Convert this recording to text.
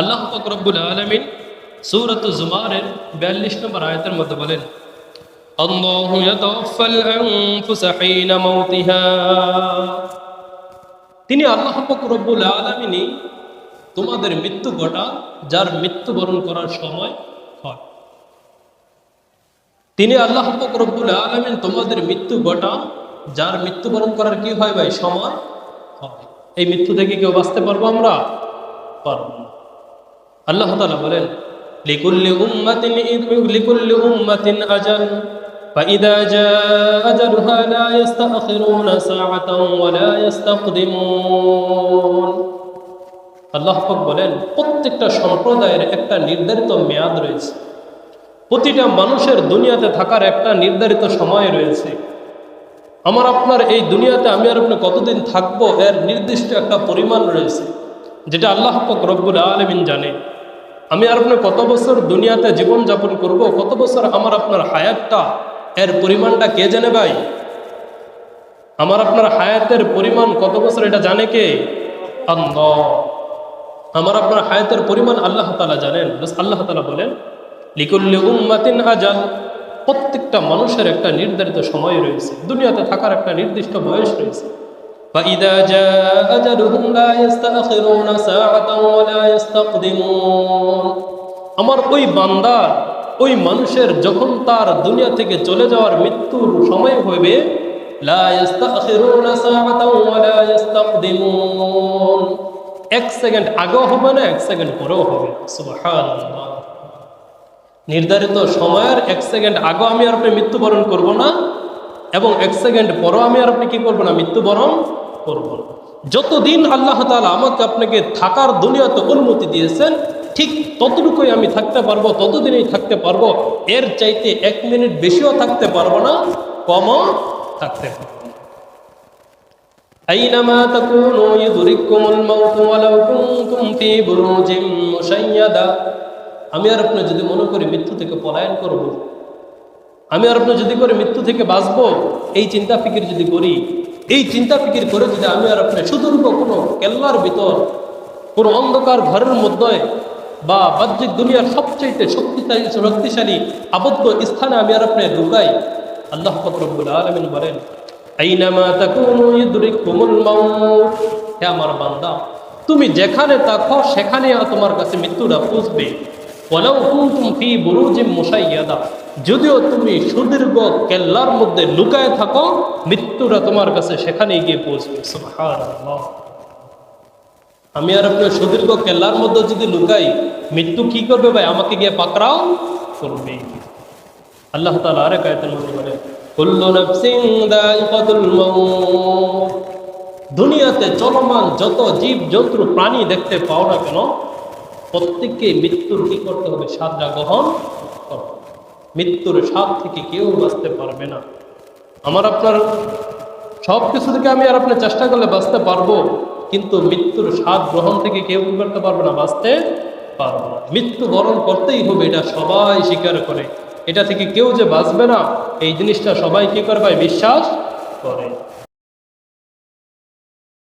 আল্লাহ পাক রব্বুল আলামিন সূরাতুজ জুমারের 42 নম্বর আয়াতের মধ্যে বলেন, আল্লাহু ইয়াতাওয়াফাল আনফুসা হিনা মাউতিহা। তিনি আল্লাহ পাক রব্বুল আলামিনই তোমাদের মৃত্যু ঘটান যার মৃত্যুবরণ করার সময় হয়। তিনি আল্লাহ পাক রব্বুল আলামিন তোমাদের মৃত্যু ঘটান যার মৃত্যুবরণ করার কি হয় ভাই, সময় হয়। এই মৃত্যু থেকে কেউ বাঁচতে পারবো আমরা? পারবো না। আল্লাহ তাআলা বলেন, লিকুল্লি উম্মাতিন আজাল ফাইদা জাআ আজালুহা লা ইস্তাখিরুনা সাআতান ওয়া লা ইস্তাকদিমুন। আল্লাহ পাক বলেন, প্রত্যেকটা সম্প্রদায়ের একটা নির্ধারিত মেয়াদ রয়েছে। প্রতিটা মানুষের দুনিয়াতে থাকার একটা নির্ধারিত সময় রয়েছে। আমার আপনার এই দুনিয়াতে আমি আর আপনি কতদিন থাকবো এর নির্দিষ্ট একটা পরিমাণ রয়েছে, যেটা আল্লাহ পাক রব্বুল আলামিন জানে। আমি আর আপনি কত বছর দুনিয়াতে জীবন যাপন করব, কত বছর আমার আপনার হায়াতটা, এর পরিমাণটা কে জানে ভাই? আমার আপনার হায়াতের পরিমাণ কত বছর এটা জানে কে? আল্লাহ। আমার আপনার হায়াতের পরিমাণ আল্লাহ তাআলা জানেন। আল্লাহ তাআলা বলেন, লিকুল্লি উম্মাতিন আজাল, প্রত্যেকটা মানুষের একটা নির্ধারিত সময় রয়েছে, দুনিয়াতে থাকার একটা নির্দিষ্ট বয়স রয়েছে। فَإِذَا جَاءَ أَجَلُهُمْ لَا يَسْتَأْخِرُونَ سَاعَةً وَلَا يَسْتَقْدِمُونَ। আমার ওই বান্দা, ওই মানুষের যখন তার দুনিয়া থেকে চলে যাওয়ার মৃত্যুর সময় হবে, লা ইস্তাখিরুনা সাআতান ওয়া লা ইস্তাকদিমুন, এক সেকেন্ড আগেও হবে না, এক সেকেন্ড পরেও হবে না। সুবহানাল্লাহ। নির্ধারিত সময়ের এক সেকেন্ড আগেও আমি আর আপনি মৃত্যুবরণ করব না, এবং এক সেকেন্ড পরও আমি আর আপনি কি করবো না, মৃত্যুবরণ করব না। যতদিন আল্লাহ তাআলা আমাকে আপনাকে থাকার দুনিয়াতে অনুমতি দিয়েছেন, ঠিক ততটুকুই আমি থাকতে পারবো, ততদিনই থাকতে পারবো। এর চাইতে এক মিনিট বেশিও থাকতে পারবো না, কমও থাকতে পারবো না। আইনামা তাকুনু ইউদরিকুমুল মাউতু ওয়ালাউ কুনতুম ফি বুরুজিম মুশাইয়াদা। আমি আর আপনি যদি মনে করি মৃত্যু থেকে পলায়ন করব, আমি আর আপনি যদি করে মৃত্যু থেকে বাঁচবো, এই চিন্তা ফিকির যদি করি, এই চিন্তা ফিকির করে যদি আমি আর আপনি সুদূর্ঘ কোনো কেল্লার ভিতর, কোনো অন্ধকার ঘরের মধ্যে বা বাহ্যিক দুনিয়ার সবচেয়ে শক্তিশালী আবদ্ধ স্থানে আমি আর আপনি লুকাই, আল্লাহ পাক রব্বুল আলামিন বলেন, আইনামা তাকুনু ইউদরিকুমুল মাউত। হে আমার বান্দা, তুমি যেখানে থাকো সেখানে তোমার কাছে মৃত্যুটা পৌঁছবে। ওয়ালাউ কুনতুম ফি বুরুজিম মুশাইয়াদা, যদিও তুমি সুদীর্ঘ কেল্লার মধ্যে লুকায় থাকো, মৃত্যুটা তোমার কাছে সেখানেই গিয়ে পৌঁছবে। সুবহানাল্লাহ। আমি আর আপনি সুদীর্ঘ কেল্লার মধ্যে যদি লুকাই, মৃত্যু কি করবে ভাই? আমাকে গিয়ে পাকড়াও করবে। আল্লাহ তাআলা আরেক আয়াতের মধ্যে বলেন, কুল্লু নাফসিন যায়িকাতুল মাউত। দুনিয়াতে চলমান যত জীব জন্তু প্রাণী দেখতে পাও না কেন, প্রত্যেককে মৃত্যুর কি করতে হবে? স্বাদটা গ্রহণ করতে। মৃত্যুর স্বাদ থেকে কেউ বাঁচতে পারবে না। আমার আপনার সব কিছু থেকে আমি আর আপনার চেষ্টা করলে বাঁচতে পারবো, কিন্তু মৃত্যুর স্বাদ গ্রহণ থেকে কেউ কি করতে পারবে না, বাঁচতে পারবো না। মৃত্যু বরণ করতেই হবে, এটা সবাই স্বীকার করে। এটা থেকে কেউ যে বাঁচবে না, এই জিনিসটা সবাই কি করে ভাই? বিশ্বাস করে।